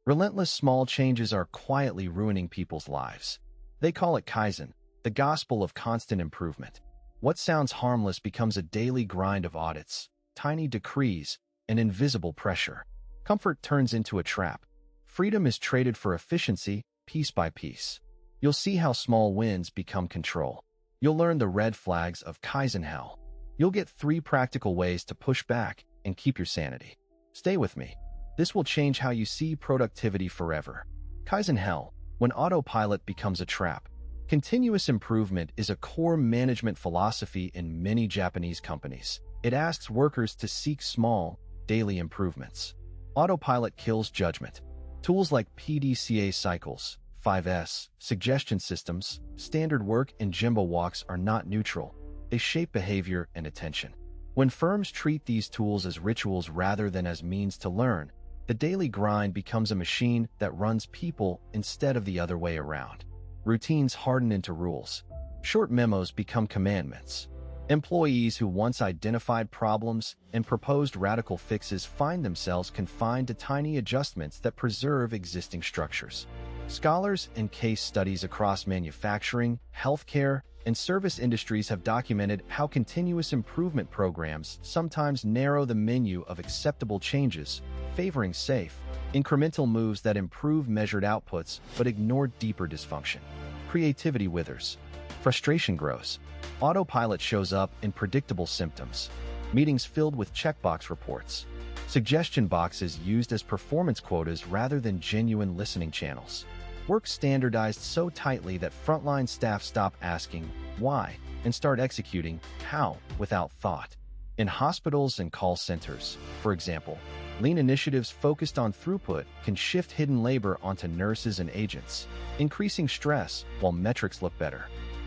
Relentless small changes are quietly ruining people's lives. They call it Kaizen, the gospel of constant improvement. What sounds harmless becomes a daily grind of audits, tiny decrees, and invisible pressure. Comfort turns into a trap. Freedom is traded for efficiency, piece by piece. You'll see how small wins become control. You'll learn the red flags of Kaizen hell. You'll get 3 practical ways to push back and keep your sanity. Stay with me. This will change how you see productivity forever. Kaizen hell, when autopilot becomes a trap. Continuous improvement is a core management philosophy in many Japanese companies. It asks workers to seek small, daily improvements. Autopilot kills judgment. Tools like PDCA cycles, 5S, suggestion systems, standard work, and Jimbo walks are not neutral. They shape behavior and attention. When firms treat these tools as rituals rather than as means to learn, the daily grind becomes a machine that runs people instead of the other way around. Routines harden into rules. Short memos become commandments. Employees who once identified problems and proposed radical fixes find themselves confined to tiny adjustments that preserve existing structures. Scholars and case studies across manufacturing, healthcare, and service industries have documented how continuous improvement programs sometimes narrow the menu of acceptable changes, favoring safe, incremental moves that improve measured outputs but ignore deeper dysfunction. Creativity withers. Frustration grows. Autopilot shows up in predictable symptoms. Meetings filled with checkbox reports. Suggestion boxes used as performance quotas rather than genuine listening channels. Work standardized so tightly that frontline staff stop asking why and start executing how without thought. In hospitals and call centers, for example, lean initiatives focused on throughput can shift hidden labor onto nurses and agents, increasing stress while metrics look better.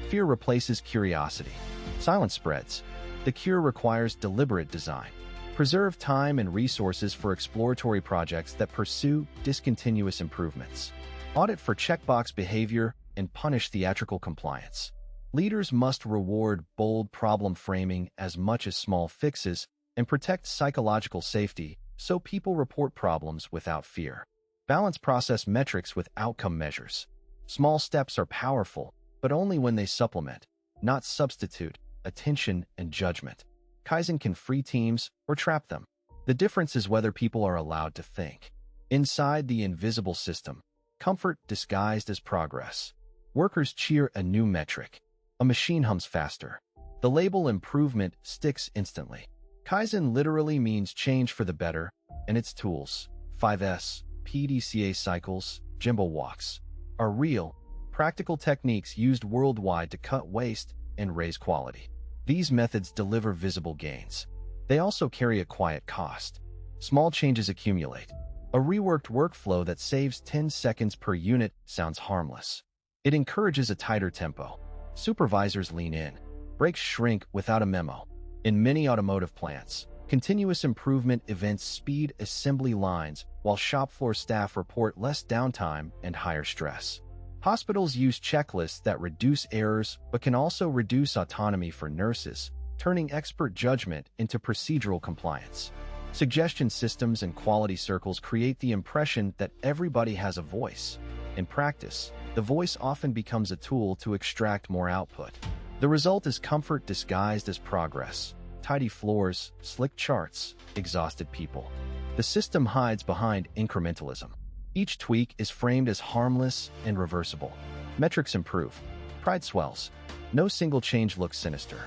Fear replaces curiosity. Silence spreads. The cure requires deliberate design. Preserve time and resources for exploratory projects that pursue discontinuous improvements. Audit for checkbox behavior and punish theatrical compliance. Leaders must reward bold problem framing as much as small fixes and protect psychological safety so people report problems without fear. Balance process metrics with outcome measures. Small steps are powerful, but only when they supplement, not substitute, attention and judgment. Kaizen can free teams or trap them. The difference is whether people are allowed to think. Inside the invisible system, comfort disguised as progress. Workers cheer a new metric. A machine hums faster. The label improvement sticks instantly. Kaizen literally means change for the better, and its tools, 5S, PDCA cycles, Jimbo walks, are real, practical techniques used worldwide to cut waste and raise quality. These methods deliver visible gains. They also carry a quiet cost. Small changes accumulate. A reworked workflow that saves 10 seconds per unit sounds harmless. It encourages a tighter tempo. Supervisors lean in. Breaks shrink without a memo. In many automotive plants, continuous improvement events speed assembly lines while shop floor staff report less downtime and higher stress. Hospitals use checklists that reduce errors but can also reduce autonomy for nurses, turning expert judgment into procedural compliance. Suggestion systems and quality circles create the impression that everybody has a voice. In practice, the voice often becomes a tool to extract more output. The result is comfort disguised as progress. Tidy floors, slick charts, exhausted people. The system hides behind incrementalism. Each tweak is framed as harmless and reversible. Metrics improve. Pride swells. No single change looks sinister.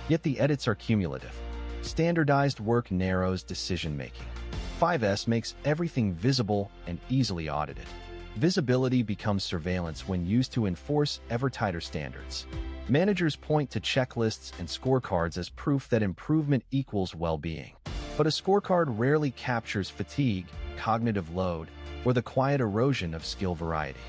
Yet the edits are cumulative. Standardized work narrows decision-making. 5S makes everything visible and easily audited. Visibility becomes surveillance when used to enforce ever tighter standards. Managers point to checklists and scorecards as proof that improvement equals well-being. But a scorecard rarely captures fatigue, cognitive load, or the quiet erosion of skill variety.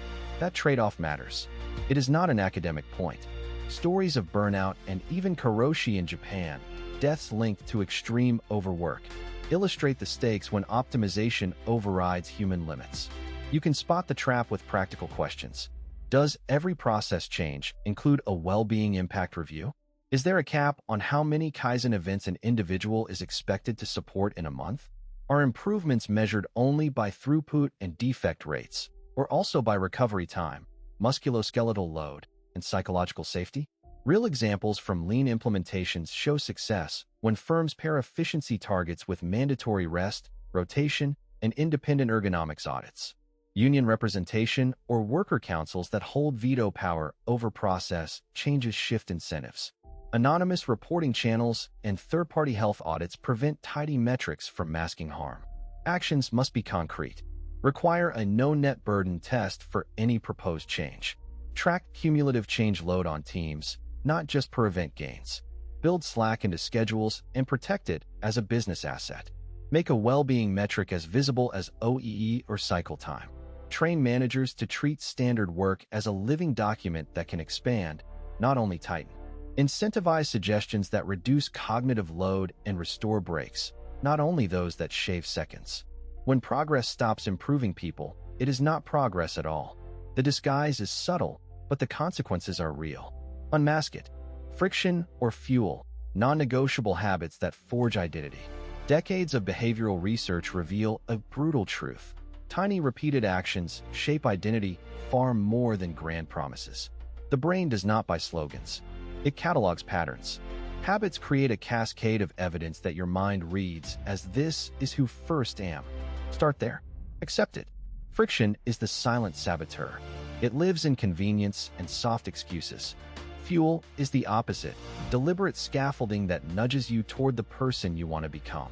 That trade-off matters. It is not an academic point. Stories of burnout and even karoshi in Japan, deaths linked to extreme overwork, illustrate the stakes when optimization overrides human limits. You can spot the trap with practical questions. Does every process change include a well-being impact review? Is there a cap on how many Kaizen events an individual is expected to support in a month? Are improvements measured only by throughput and defect rates, or also by recovery time, musculoskeletal load, and psychological safety? Real examples from lean implementations show success when firms pair efficiency targets with mandatory rest, rotation, and independent ergonomics audits. Union representation or worker councils that hold veto power over process changes shift incentives. Anonymous reporting channels and third-party health audits prevent tidy metrics from masking harm. Actions must be concrete. Require a no-net burden test for any proposed change. Track cumulative change load on teams, not just per event gains. Build Slack into schedules and protect it as a business asset. Make a well-being metric as visible as OEE or cycle time. Train managers to treat standard work as a living document that can expand, not only tighten. Incentivize suggestions that reduce cognitive load and restore breaks, not only those that shave seconds. When progress stops improving people, it is not progress at all. The disguise is subtle, but the consequences are real. Unmask it. Friction or fuel, non-negotiable habits that forge identity. Decades of behavioral research reveal a brutal truth. Tiny repeated actions shape identity far more than grand promises. The brain does not buy slogans. It catalogs patterns. Habits create a cascade of evidence that your mind reads as this is who first am. Start there. Accept it. Friction is the silent saboteur. It lives in convenience and soft excuses. Fuel is the opposite, deliberate scaffolding that nudges you toward the person you want to become.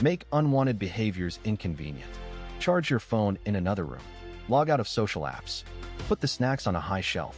Make unwanted behaviors inconvenient. Charge your phone in another room. Log out of social apps. Put the snacks on a high shelf.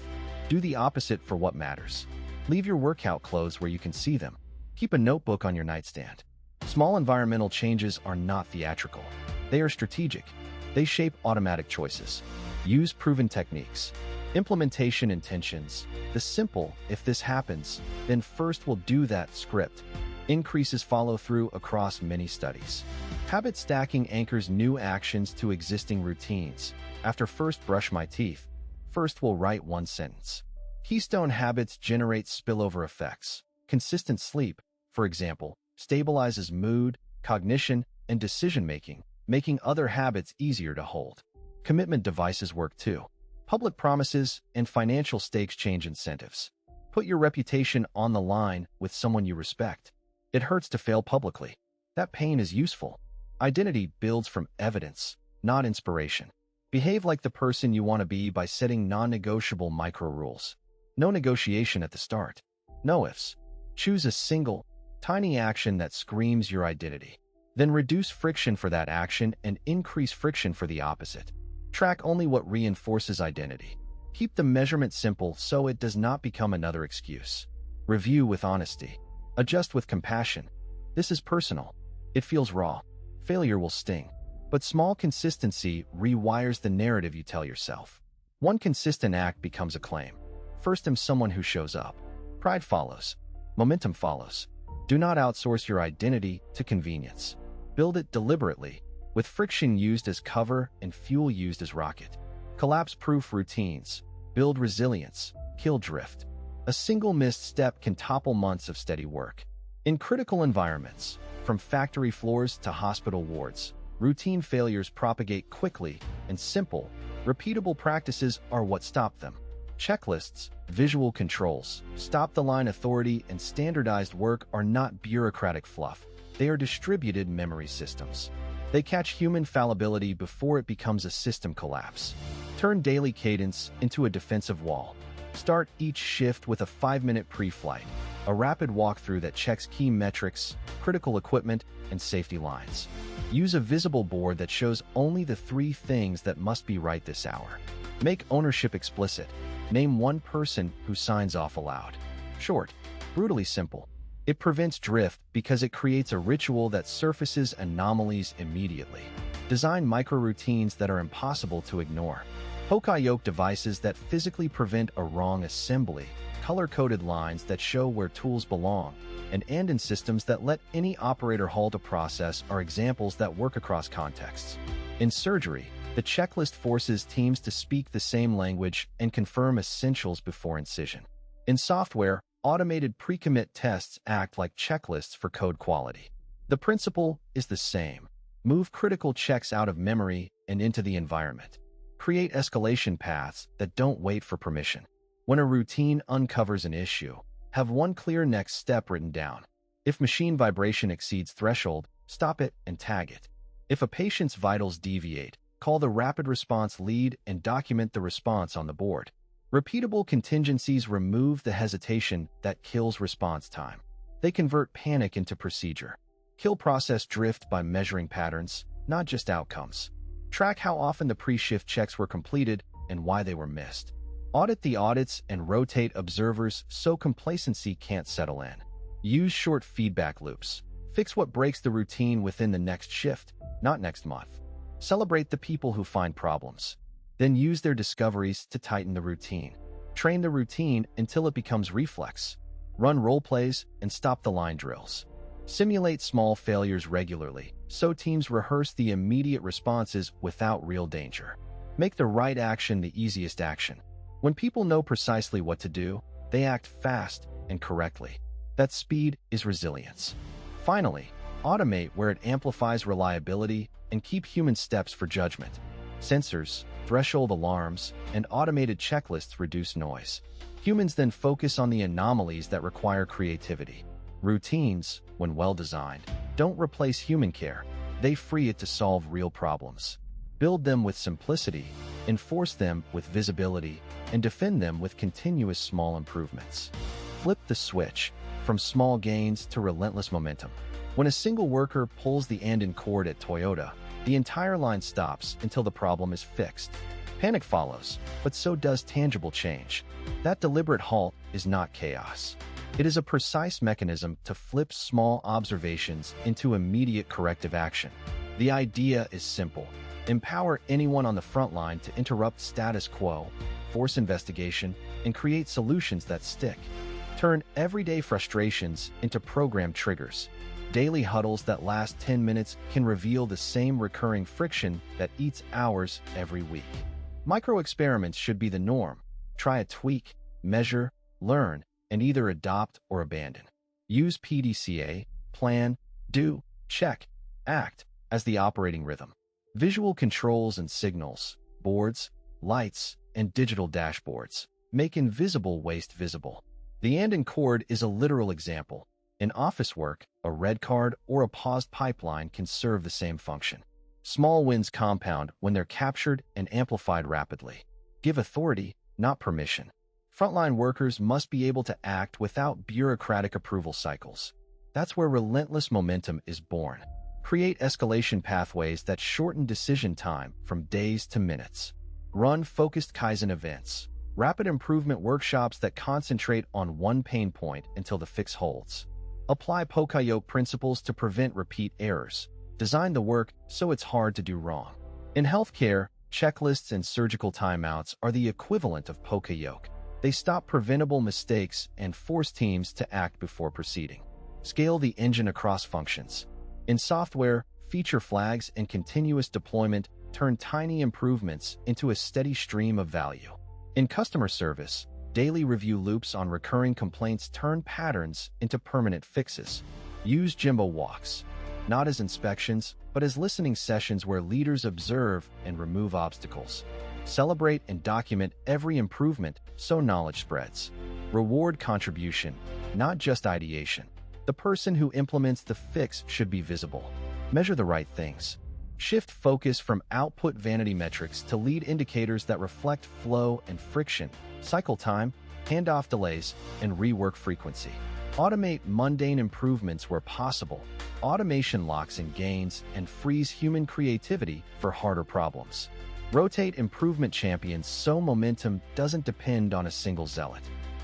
Do the opposite for what matters. Leave your workout clothes where you can see them. Keep a notebook on your nightstand. Small environmental changes are not theatrical. They are strategic. They shape automatic choices. Use proven techniques. Implementation intentions. The simple, if this happens, then first we'll do that script. Increases follow-through across many studies. Habit stacking anchors new actions to existing routines. After first brush my teeth, first we'll write one sentence. Keystone habits generate spillover effects. Consistent sleep, for example, stabilizes mood, cognition, and decision-making, making other habits easier to hold. Commitment devices work too. Public promises and financial stakes change incentives. Put your reputation on the line with someone you respect. It hurts to fail publicly. That pain is useful. Identity builds from evidence, not inspiration. Behave like the person you want to be by setting non-negotiable micro-rules. No negotiation at the start. No ifs. Choose a single, tiny action that screams your identity. Then reduce friction for that action and increase friction for the opposite. Track only what reinforces identity. Keep the measurement simple so it does not become another excuse. Review with honesty. Adjust with compassion. This is personal. It feels raw. Failure will sting. But small consistency rewires the narrative you tell yourself. One consistent act becomes a claim. First, I'm someone who shows up. Pride follows. Momentum follows. Do not outsource your identity to convenience. Build it deliberately, with friction used as cover and fuel used as rocket. Collapse-proof routines. Build resilience. Kill drift. A single missed step can topple months of steady work. In critical environments, from factory floors to hospital wards, routine failures propagate quickly, and simple, repeatable practices are what stop them. Checklists, visual controls, stop-the-line authority, and standardized work are not bureaucratic fluff. They are distributed memory systems. They catch human fallibility before it becomes a system collapse. Turn daily cadence into a defensive wall. Start each shift with a 5-minute pre-flight, a rapid walkthrough that checks key metrics, critical equipment, and safety lines. Use a visible board that shows only the 3 things that must be right this hour. Make ownership explicit. Name one person who signs off aloud. Short, brutally simple. It prevents drift because it creates a ritual that surfaces anomalies immediately. Design micro-routines that are impossible to ignore. Hook-yoke devices that physically prevent a wrong assembly, color-coded lines that show where tools belong, and end-in systems that let any operator halt a process are examples that work across contexts. In surgery, the checklist forces teams to speak the same language and confirm essentials before incision. In software, automated pre-commit tests act like checklists for code quality. The principle is the same. Move critical checks out of memory and into the environment. Create escalation paths that don't wait for permission. When a routine uncovers an issue, have one clear next step written down. If machine vibration exceeds threshold, stop it and tag it. If a patient's vitals deviate, call the rapid response lead and document the response on the board. Repeatable contingencies remove the hesitation that kills response time. They convert panic into procedure. Kill process drift by measuring patterns, not just outcomes. Track how often the pre-shift checks were completed and why they were missed. Audit the audits and rotate observers so complacency can't settle in. Use short feedback loops. Fix what breaks the routine within the next shift, not next month. Celebrate the people who find problems. Then use their discoveries to tighten the routine. Train the routine until it becomes reflex. Run role plays and stop the line drills. Simulate small failures regularly, so teams rehearse the immediate responses without real danger. Make the right action the easiest action. When people know precisely what to do, they act fast and correctly. That speed is resilience. Finally, automate where it amplifies reliability and keep human steps for judgment. Sensors, threshold alarms, and automated checklists reduce noise. Humans then focus on the anomalies that require creativity. Routines, when well-designed, don't replace human care. They free it to solve real problems. Build them with simplicity, enforce them with visibility, and defend them with continuous small improvements. Flip the switch from small gains to relentless momentum. When a single worker pulls the end-in cord at Toyota, the entire line stops until the problem is fixed. Panic follows, but so does tangible change. That deliberate halt is not chaos. It is a precise mechanism to flip small observations into immediate corrective action. The idea is simple. Empower anyone on the front line to interrupt status quo, force investigation, and create solutions that stick. Turn everyday frustrations into program triggers. Daily huddles that last 10 minutes can reveal the same recurring friction that eats hours every week. Micro-experiments should be the norm. Try a tweak, measure, learn, and either adopt or abandon. Use PDCA, plan, do, check, act as the operating rhythm. Visual controls and signals, boards, lights, and digital dashboards make invisible waste visible. The and cord is a literal example. In office work, a red card or a paused pipeline can serve the same function. Small wins compound when they're captured and amplified rapidly. Give authority, not permission. Frontline workers must be able to act without bureaucratic approval cycles. That's where relentless momentum is born. Create escalation pathways that shorten decision time from days to minutes. Run focused Kaizen events, rapid improvement workshops that concentrate on one pain point until the fix holds. Apply Pokayoke principles to prevent repeat errors. Design the work so it's hard to do wrong. In healthcare, checklists and surgical timeouts are the equivalent of Pokayoke. They stop preventable mistakes and force teams to act before proceeding. Scale the engine across functions. In software, feature flags and continuous deployment turn tiny improvements into a steady stream of value. In customer service, daily review loops on recurring complaints turn patterns into permanent fixes. Use Jimbo walks, not as inspections, but as listening sessions where leaders observe and remove obstacles. Celebrate and document every improvement so knowledge spreads. Reward contribution, not just ideation. The person who implements the fix should be visible. Measure the right things. Shift focus from output vanity metrics to lead indicators that reflect flow and friction, cycle time, handoff delays, and rework frequency. Automate mundane improvements where possible. Automation locks in gains and frees human creativity for harder problems. Rotate improvement champions so momentum doesn't depend on a single zealot.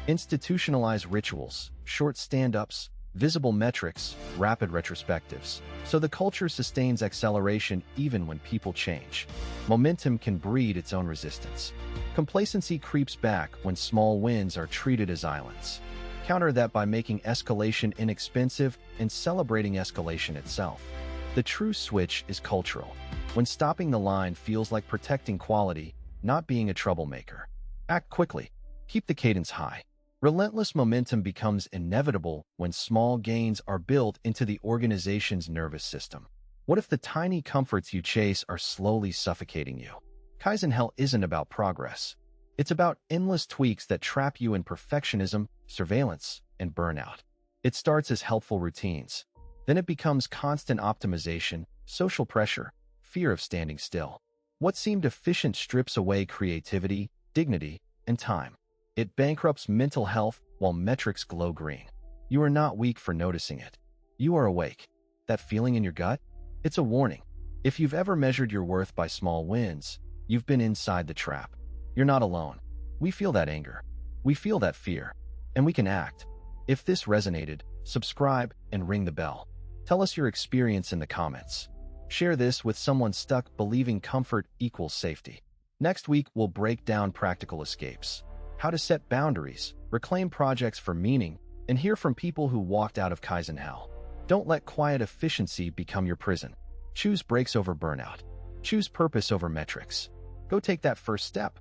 Institutionalize rituals, short stand-ups, visible metrics, rapid retrospectives, so the culture sustains acceleration even when people change. Momentum can breed its own resistance. Complacency creeps back when small wins are treated as islands. Counter that by making escalation inexpensive and celebrating escalation itself. The true switch is cultural. When stopping the line feels like protecting quality, not being a troublemaker. Act quickly. Keep the cadence high. Relentless momentum becomes inevitable when small gains are built into the organization's nervous system. What if the tiny comforts you chase are slowly suffocating you? Kaizen hell isn't about progress. It's about endless tweaks that trap you in perfectionism, surveillance, and burnout. It starts as helpful routines. Then it becomes constant optimization, social pressure, fear of standing still. What seemed efficient strips away creativity, dignity, and time. It bankrupts mental health while metrics glow green. You are not weak for noticing it. You are awake. That feeling in your gut? It's a warning. If you've ever measured your worth by small wins, you've been inside the trap. You're not alone. We feel that anger. We feel that fear. And we can act. If this resonated, subscribe and ring the bell. Tell us your experience in the comments. Share this with someone stuck believing comfort equals safety. Next week, we'll break down practical escapes, how to set boundaries, reclaim projects for meaning, and hear from people who walked out of Kaizen hell. Don't let quiet efficiency become your prison. Choose breaks over burnout. Choose purpose over metrics. Go take that first step.